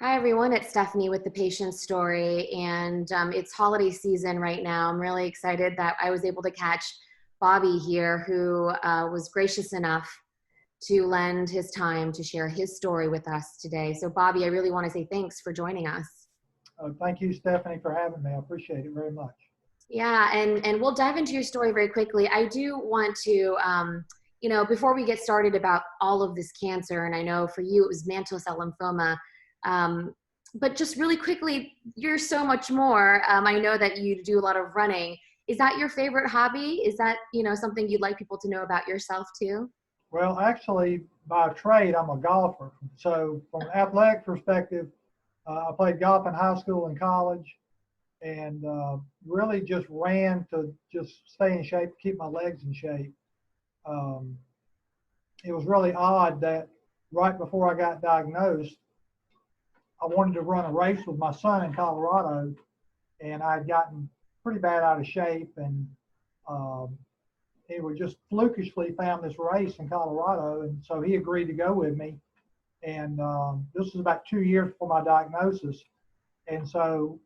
Hi everyone, it's Stephanie with the Patient Story, and it's holiday season right now. I'm really excited that I was able to catch Bobby here, who was gracious enough to lend his time to share his story with us today. So Bobby, I really want to say thanks for joining us. Thank you, Stephanie, for having me. I appreciate it very much. Yeah, and we'll dive into your story very quickly. I do want to, before we get started about all of this cancer, and I know for you it was mantle cell lymphoma, um, but just really quickly, you're so much more. I know that you do a lot of running. Is that your favorite hobby? Is that, something you'd like people to know about yourself too? Well, actually, by trade, I'm a golfer. So, from an athletic perspective, I played golf in high school and college, and really just ran to just stay in shape, keep my legs in shape. Um, it was really odd that right before I got diagnosed, I wanted to run a race with my son in Colorado, and I had gotten pretty bad out of shape, and um, he was just flukishly found this race in Colorado, and so he agreed to go with me. And this was about 2 years before my diagnosis, and so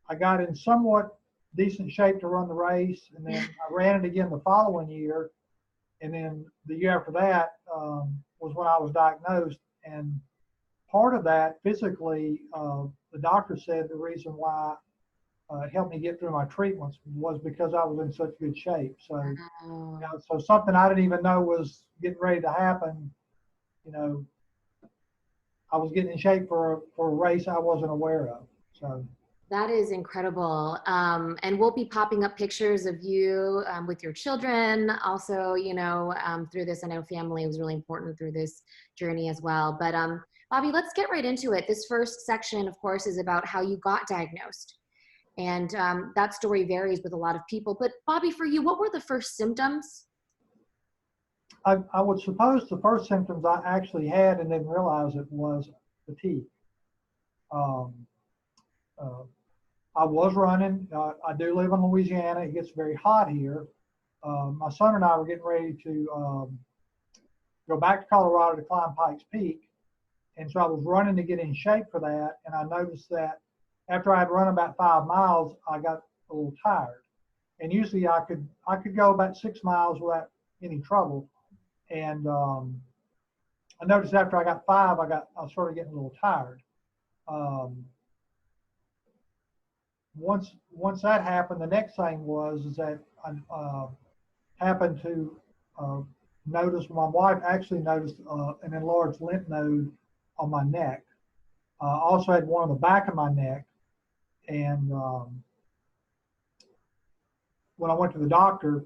I got in somewhat decent shape to run the race, and then I ran it again the following year, and then the year after that was when I was diagnosed. And part of that, physically, the doctor said the reason why it helped me get through my treatments was because I was in such good shape. So, Wow. so something I didn't even know was getting ready to happen. You know, I was getting in shape for a race I wasn't aware of. So That is incredible. And we'll be popping up pictures of you with your children. Also, through this, I know family was really important through this journey as well. But Bobby, let's get right into it. This first section, of course, is about how you got diagnosed. And that story varies with a lot of people. But Bobby, for you, what were the first symptoms? I would suppose the first symptoms I actually had and didn't realize it was fatigue. Um, uh, I was running. I do live in Louisiana. It gets very hot here. My son and I were getting ready to go back to Colorado to climb Pikes Peak. And so I was running to get in shape for that. And I noticed that after I had run about 5 miles, I got a little tired. And usually I could go about 6 miles without any trouble. And I noticed after I got five, I started getting a little tired. Um, once that happened, the next thing was is that I happened to uh, notice. My wife actually noticed an enlarged lymph node on my neck. Also had one on the back of my neck, and when I went to the doctor,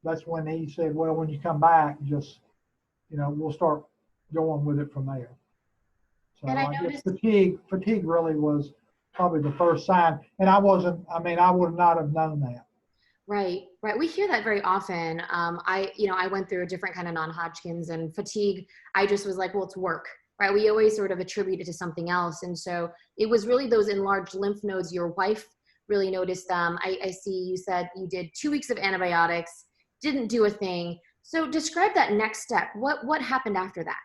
that's when he said, "Well, when you come back, just we'll start going with it from there." So And I I guess noticed, fatigue really was probably the first sign, and I wasn't. I mean, I would not have known that. right, right. We hear that very often. I went through a different kind of non-Hodgkins and fatigue. I just was like, well, it's work, right? We always sort of attribute it to something else. And so it was really those enlarged lymph nodes. Your wife really noticed them. I see you said you did 2 weeks of antibiotics, didn't do a thing. So describe that next step. What happened after that?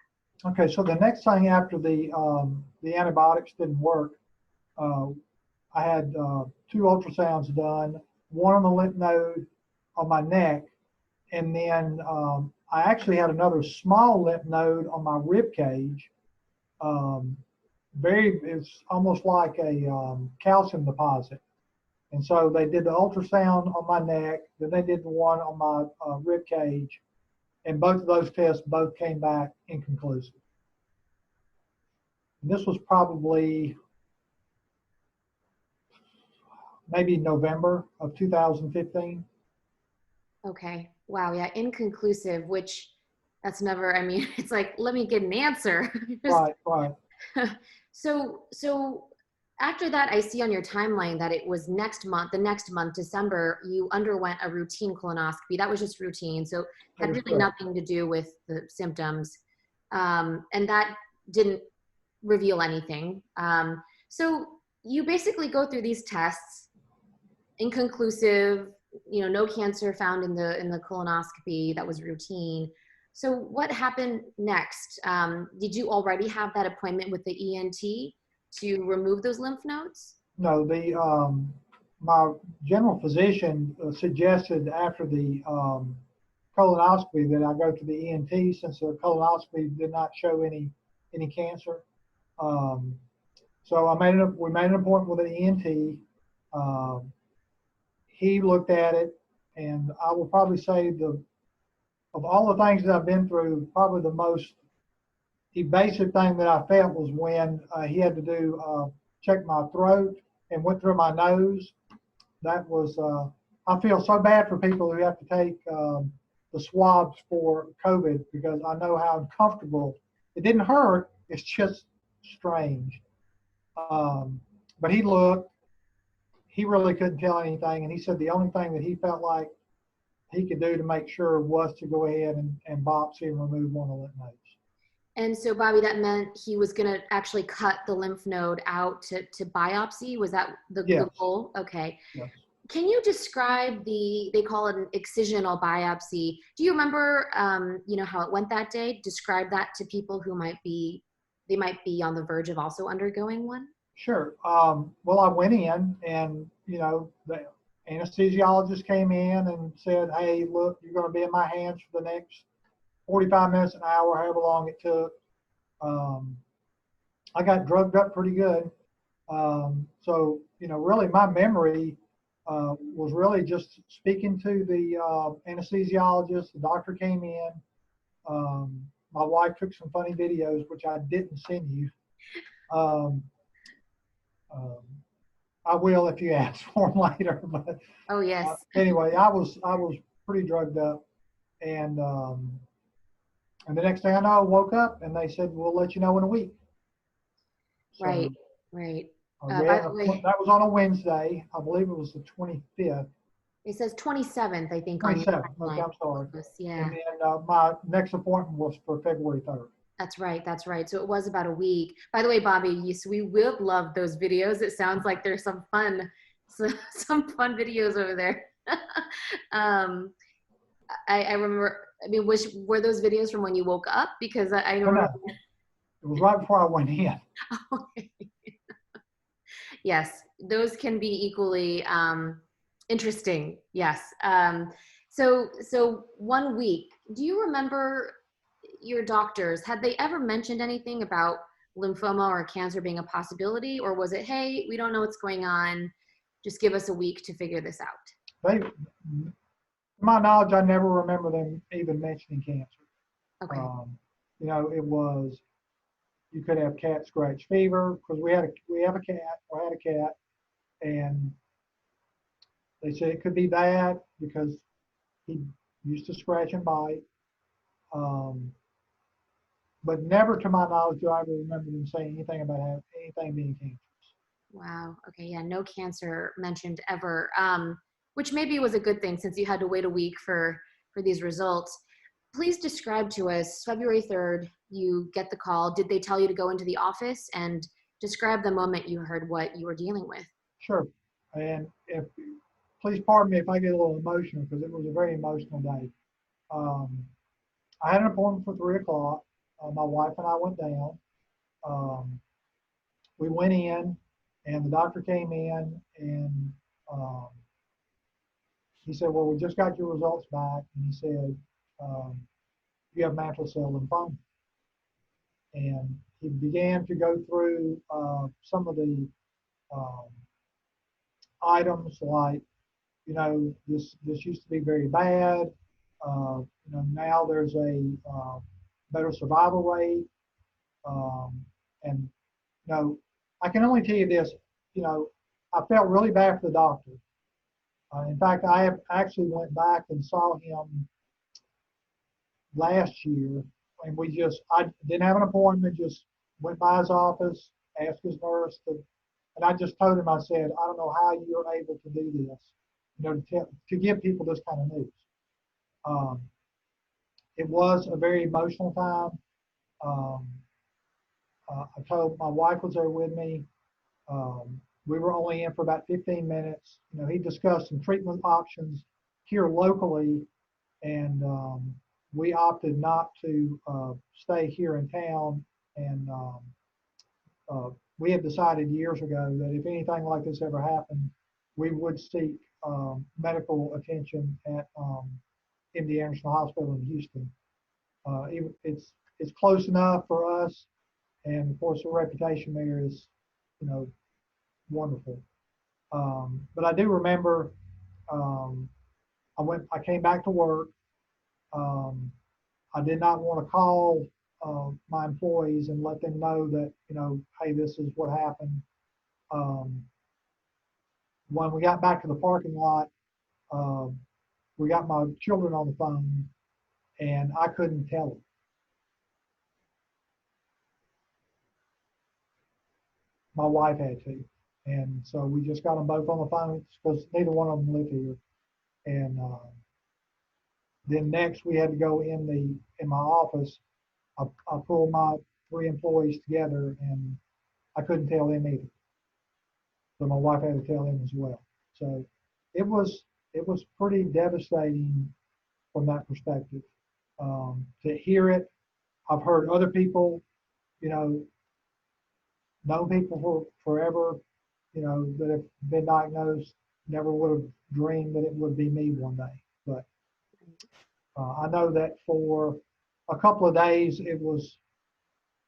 Okay, so the next thing after the antibiotics didn't work, uh, I had two ultrasounds done, one on the lymph node on my neck, and then I actually had another small lymph node on my rib cage. Um, it's almost like a calcium deposit. And so they did the ultrasound on my neck, then they did the one on my rib cage, and both of those tests both came back inconclusive. And this was probably maybe November of 2015. Okay. Wow. Yeah. Inconclusive, which that's never, I mean, it's like, let me get an answer. Just Right, right. so after that, I see on your timeline that it was the next month, December, you underwent a routine colonoscopy. That was just routine. So That had is really correct. nothing to do with the symptoms. And that didn't reveal anything. So you basically go through these tests, inconclusive, no cancer found in the colonoscopy. That was routine. So what happened next? Did you already have that appointment with the ENT to remove those lymph nodes? No, my general physician suggested after the colonoscopy that I go to the ENT since the colonoscopy did not show any cancer. Um, so we made an appointment with an ENT. Um, he looked at it, and I will probably say of all the things that I've been through, probably the most evasive thing that I felt was when he had to do check my throat and went through my nose. That was I feel so bad for people who have to take the swabs for COVID because I know how uncomfortable. It didn't hurt. It's just strange. Um, but he looked. He really couldn't tell anything, and he said the only thing that he felt like he could do to make sure was to go ahead and biopsy and remove one of the lymph nodes. And so, Bobby, that meant he was going to actually cut the lymph node out to biopsy. Was that the goal? Okay. Yes. Can you describe they call it an excisional biopsy. Do you remember, how it went that day? Describe that to people who might be on the verge of also undergoing one. Sure. Well, I went in and, the anesthesiologist came in and said, hey, look, you're going to be in my hands for the next 45 minutes, an hour, however long it took. I got drugged up pretty good. So, really my memory was really just speaking to the anesthesiologist. The doctor came in. My wife took some funny videos, which I didn't send you. I will if you ask for them later. But oh yes. Anyway, I was pretty drugged up, and the next thing I know, I woke up and they said we'll let you know in a week. So, right. By the way, that was on a Wednesday. I believe it was the 25th. It says 27th, I think. 27th. Okay, I'm sorry. Yeah. And then my next appointment was for February 3rd. That's right. So it was about a week. By the way, Bobby, we will love those videos. It sounds like there's some fun videos over there. I remember. I mean, were those videos from when you woke up? Because I remember. No. It was right before I went in. Okay. Yes, those can be equally interesting. Yes. So 1 week. Do you remember your doctors? Had they ever mentioned anything about lymphoma or cancer being a possibility, or was it, hey, we don't know what's going on, just give us a week to figure this out? To my knowledge, I never remember them even mentioning cancer. Okay. It was, you could have cat scratch fever because we had a cat, and they said it could be that because he used to scratch and bite. But never to my knowledge do I ever remember them saying anything about anything being cancerous. Wow. Okay. Yeah. No cancer mentioned ever, which maybe was a good thing since you had to wait a week for these results. Please describe to us, February 3rd, you get the call. Did they tell you to go into the office, and describe the moment you heard what you were dealing with? Sure. And please pardon me if I get a little emotional because it was a very emotional day. I had an appointment for 3 o'clock. My wife and I went down. We went in, and the doctor came in, and he said, well, we just got your results back. And he said, you have mantle cell lymphoma. And he began to go through some of the items like, this used to be very bad. Now there's a better survival rate. And, I can only tell you this, I felt really bad for the doctor. In fact, I have actually went back and saw him last year, and I didn't have an appointment, just went by his office, asked his nurse, and I just told him, I said, I don't know how you're able to do this, to give people this kind of news. It was a very emotional time. I told my wife was there with me. We were only in for about 15 minutes. He discussed some treatment options here locally, and we opted not to stay here in town, and we had decided years ago that if anything like this ever happened, we would seek medical attention at MD Anderson Hospital in Houston. It's close enough for us, and of course the reputation there is, wonderful. But I do remember I came back to work. I did not want to call my employees and let them know that, hey, this is what happened. When we got back to the parking lot, we got my children on the phone, and I couldn't tell them. My wife had to. And so we just got them both on the phone because neither one of them live here. And then next we had to go in my office. I pulled my 3 employees together, and I couldn't tell them either. So my wife had to tell them as well. So it was pretty devastating from that perspective. To hear it, I've heard other people, know people for forever, that have been diagnosed, never would have dreamed that it would be me one day. But I know that for a couple of days it was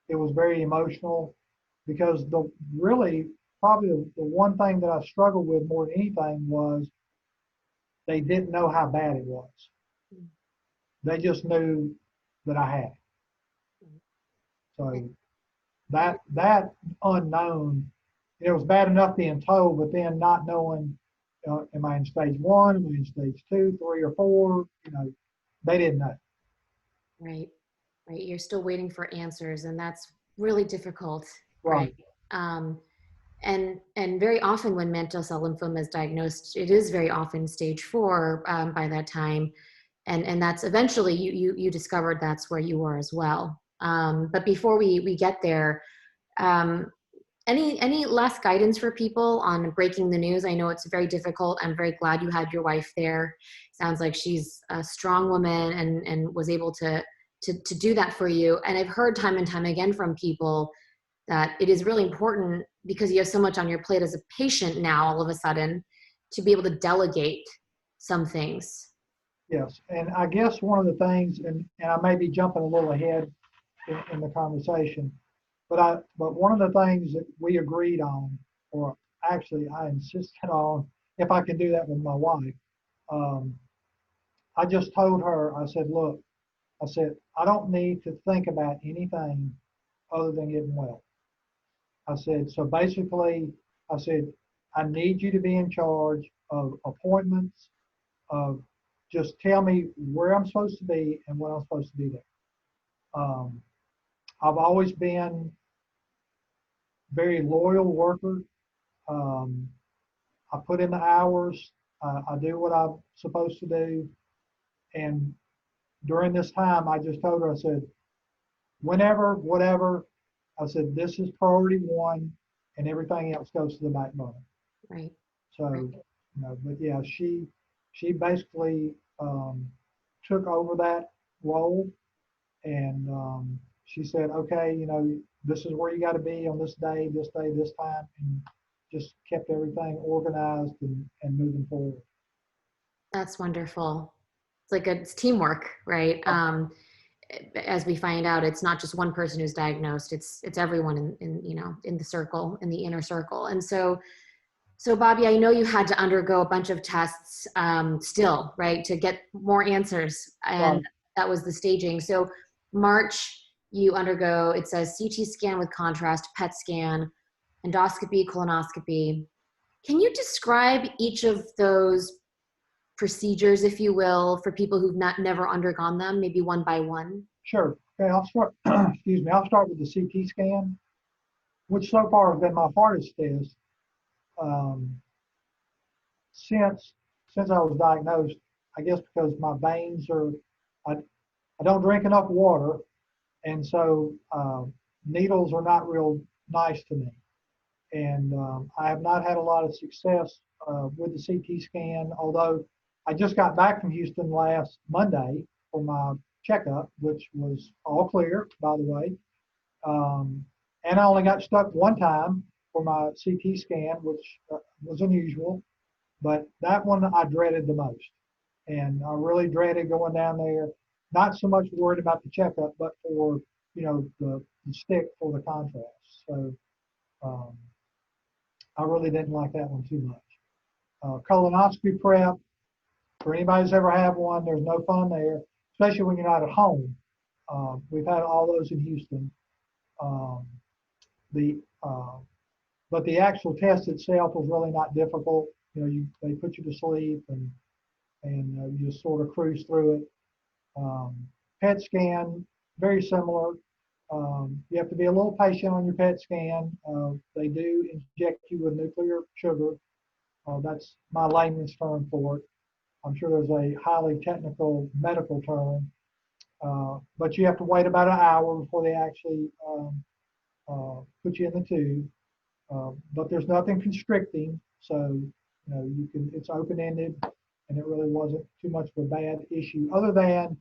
very emotional, because probably the one thing that I struggled with more than anything was they didn't know how bad it was. They just knew that I had it. So that unknown, it was bad enough being told, but then not knowing, am I in stage 1, am I in stage 2, 3, or 4? They didn't know. Right. You're still waiting for answers, and that's really difficult. Right. And very often when mantle cell lymphoma is diagnosed, it is very often stage 4 by that time, and that's eventually you discovered that's where you were as well. But before we get there, any last guidance for people on breaking the news? I know it's very difficult. I'm very glad you had your wife there. Sounds like she's a strong woman and was able to do that for you. And I've heard time and time again from people that it is really important, because you have so much on your plate as a patient now, all of a sudden, to be able to delegate some things. Yes, and I guess one of the things, and I may be jumping a little ahead in the conversation, but one of the things that we agreed on, or actually I insisted on, if I can do that with my wife, I just told her, I said, look, I don't need to think about anything other than getting well. I said, so basically, I need you to be in charge of appointments, of just tell me where I'm supposed to be and when I'm supposed to be there. I've always been very loyal worker. I put in the hours. I do what I'm supposed to do. And during this time, I just told her, I said, whenever, whatever, I said, this is priority 1, and everything else goes to the back burner. Right. So, Right. But yeah, she basically took over that role, and she said, okay, this is where you got to be on this day, this time, and just kept everything organized and moving forward. That's wonderful. It's teamwork, right? As we find out, it's not just one person who's diagnosed, it's everyone in the circle, in the inner circle. And so Bobby, I know you had to undergo a bunch of tests still, right, to get more answers, and Right. that was the staging. So March, you undergo, it says CT scan with contrast, PET scan, endoscopy, colonoscopy. Can you describe each of those procedures, if you will, for people who've never undergone them, maybe one by one? Sure. Okay, I'll start. Excuse me. I'll start with the CT scan, which so far has been my hardest test. Since I was diagnosed, I guess because my veins I don't drink enough water, and so needles are not real nice to me. And I have not had a lot of success with the CT scan, although I just got back from Houston last Monday for my checkup, which was all clear, by the way. And I only got stuck one time for my CT scan, which was unusual, but that one I dreaded the most. And I really dreaded going down there, not so much worried about the checkup, but for, the stick for the contrast. So um, I really didn't like that one too much. Colonoscopy prep, for anybody who's ever had one, there's no fun there, especially when you're not at home. We've had all those in Houston. Um, the but the actual test itself was really not difficult. They put you to sleep and you just sort of cruise through it. PET scan, very similar. You have to be a little patient on your PET scan. They do inject you with nuclear sugar. That's my layman's term for it. I'm sure there's a highly technical medical term, but you have to wait about an hour before they actually put you in the tube. But there's nothing constricting, so it's open-ended, and it really wasn't too much of a bad issue. Other than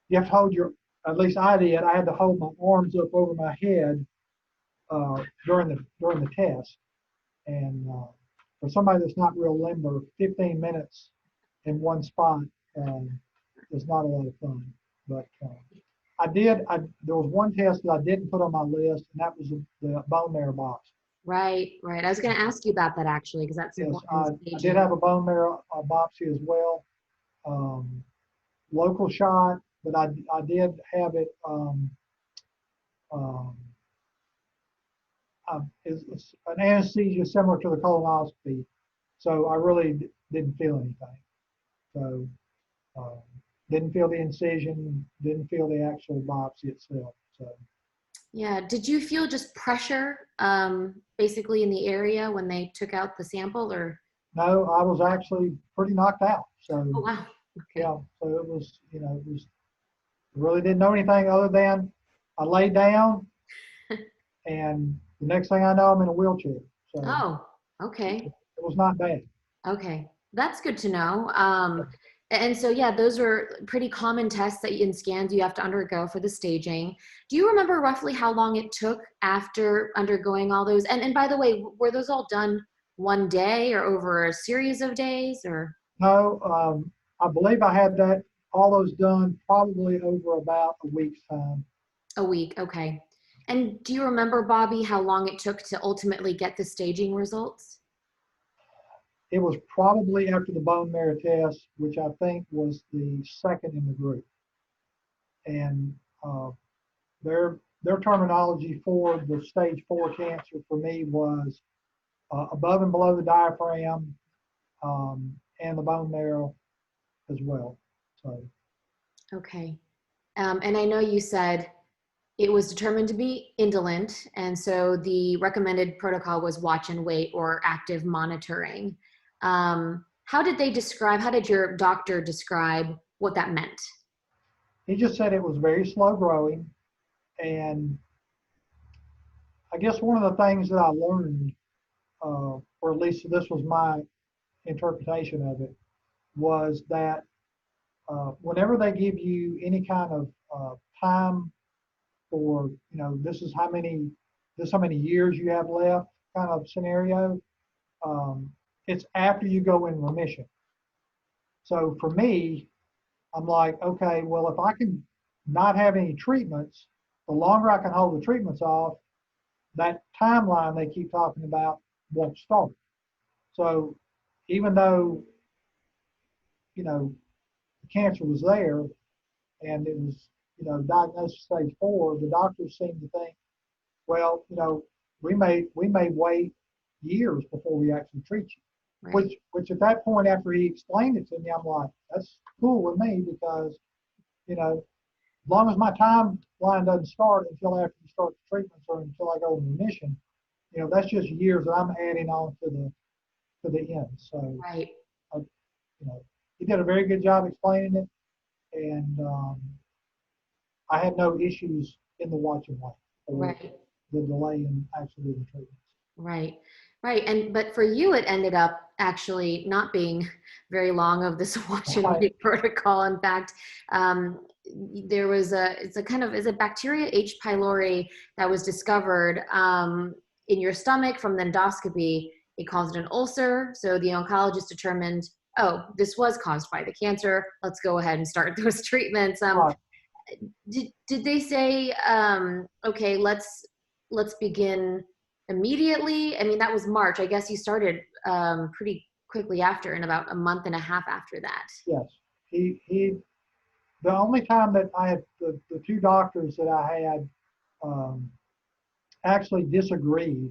you have to hold at least I did. I had to hold my arms up over my head during the test, and for somebody that's not real limber, 15 minutes in one spot is not a lot of fun. But there was one test that I didn't put on my list, and that was the bone marrow biopsy. Right. I was going to ask you about that actually, because that's important. I did have a bone marrow biopsy as well, local shot, but I did have it. It's an anesthesia similar to the colonoscopy, so I really didn't feel anything. So didn't feel the incision, didn't feel the actual biopsy itself. So. Yeah. Did you feel just pressure basically in the area when they took out the sample, or? No, I was actually pretty knocked out. So. Oh, wow. Okay. Yeah. So it was, really didn't know anything other than I laid down, and the next thing I know, I'm in a wheelchair. So. Oh, okay. It was not bad. Okay. That's good to know. And so, yeah, those are pretty common tests that in scans you have to undergo for the staging. Do you remember roughly how long it took after undergoing all those? And by the way, were those all done one day or over a series of days, or? No, I believe I had all those done probably over about a week's time. A week, okay. And do you remember, Bobby, how long it took to ultimately get the staging results? It was probably after the bone marrow test, which I think was the second in the group. And their terminology for the stage 4 cancer for me was above and below the diaphragm and the bone marrow as well. So. Okay. And I know you said it was determined to be indolent, and so the recommended protocol was watch and wait or active monitoring. How did your doctor describe what that meant? He just said it was very slow growing. And I guess one of the things that I learned, or at least this was my interpretation of it, was that whenever they give you any kind of time for, this is how many years you have left kind of scenario, it's after you go in remission. So for me, I'm like, okay, well, if I can not have any treatments, the longer I can hold the treatments off, that timeline they keep talking about won't start. So even though, the cancer was there and it was, diagnosed stage 4, the doctors seem to think, well, we may wait years before we actually treat you. Right. Which at that point, after he explained it to me, I'm like, that's cool with me because, as long as my timeline doesn't start until after you start the treatments or until I go in remission, that's just years that I'm adding on to the end. So, right. He did a very good job explaining it, and I had no issues in the watch and wait or right. the delay in actually the treatments. Right, right. And but for you, it ended up actually not being very long of this watch and Right. wait protocol. In fact, um, there was it's a kind of, is a bacteria H. pylori that was discovered in your stomach from the endoscopy. It caused an ulcer. So the oncologist determined, oh, this was caused by the cancer. Let's go ahead and start those treatments. Right. Did they say, okay, let's begin immediately? I mean, that was March. I guess you started pretty quickly after, in about a month and a half after that. Yes. He the only time that I had the two doctors that I had um, actually disagreed.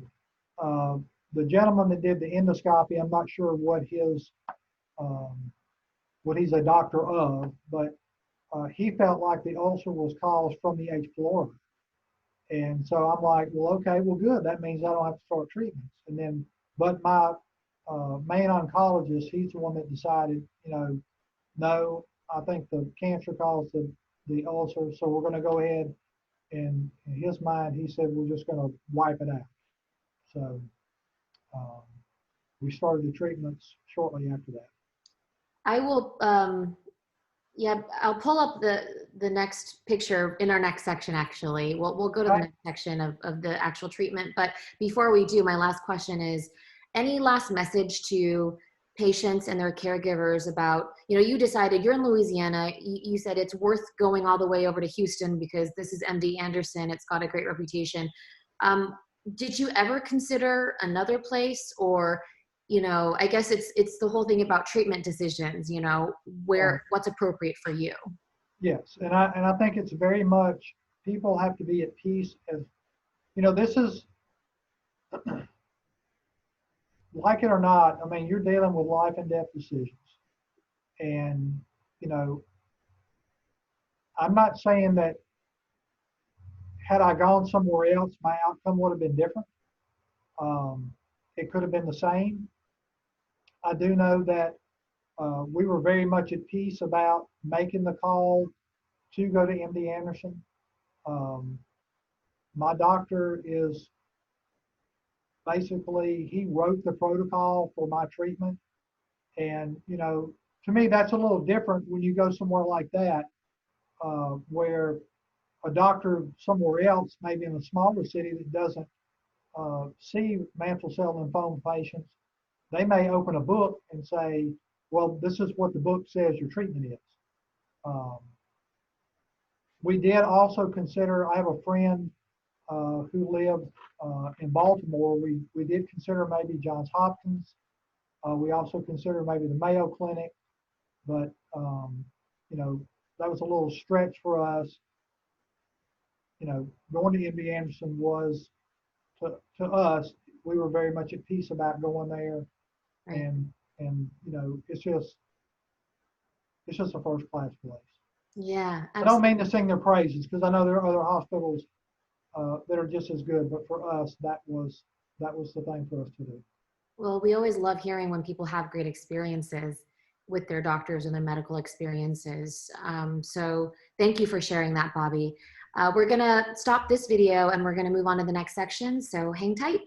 Uh, the gentleman that did the endoscopy, I'm not sure um, what he's a doctor of, but he felt like the ulcer was caused from the H. pylori. And so I'm like, well, okay, well, good. That means I don't have to start treatments. And then, but my main oncologist, he's the one that decided, no, I think the cancer caused the ulcer, so we're going to go ahead. And in his mind, he said, we're just going to wipe it out. So um, we started the treatments shortly after that. I will, yeah, I'll pull up the next picture in our next section. Actually, we'll go to the Okay. next section of the actual treatment. But before we do, my last question is, any last message to patients and their caregivers about, you decided, you're in Louisiana, you said it's worth going all the way over to Houston because this is MD Anderson, it's got a great reputation. Um, did you ever consider another place, or I guess it's the whole thing about treatment decisions, Right. what's appropriate for you. Yes, and I think it's very much people have to be at peace as this is like it or not. I mean, you're dealing with life and death decisions, and you know, I'm not saying that had I gone somewhere else, my outcome would have been different. Um, it could have been the same. I do know that we were very much at peace about making the call to go to MD Anderson. Um, my doctor is basically, he wrote the protocol for my treatment. And, to me, that's a little different when you go somewhere like that, where a doctor somewhere else, maybe in a smaller city that doesn't see mantle cell lymphoma patients, they may open a book and say, well, this is what the book says your treatment is. Um, we did also consider, I have a friend who lived in Baltimore. We did consider maybe Johns Hopkins. We also considered maybe the Mayo Clinic, but you know, that was a little stretch for us. Going to MD Anderson was to us, we were very much at peace about going there, Right. and it's just a first class place. Yeah, I don't absolutely. mean to sing their praises because I know there are other hospitals that are just as good, but for us, that was the thing for us to do. Well, we always love hearing when people have great experiences with their doctors and their medical experiences. So thank you for sharing that, Bobby. We're gonna stop this video and we're gonna move on to the next section, so hang tight.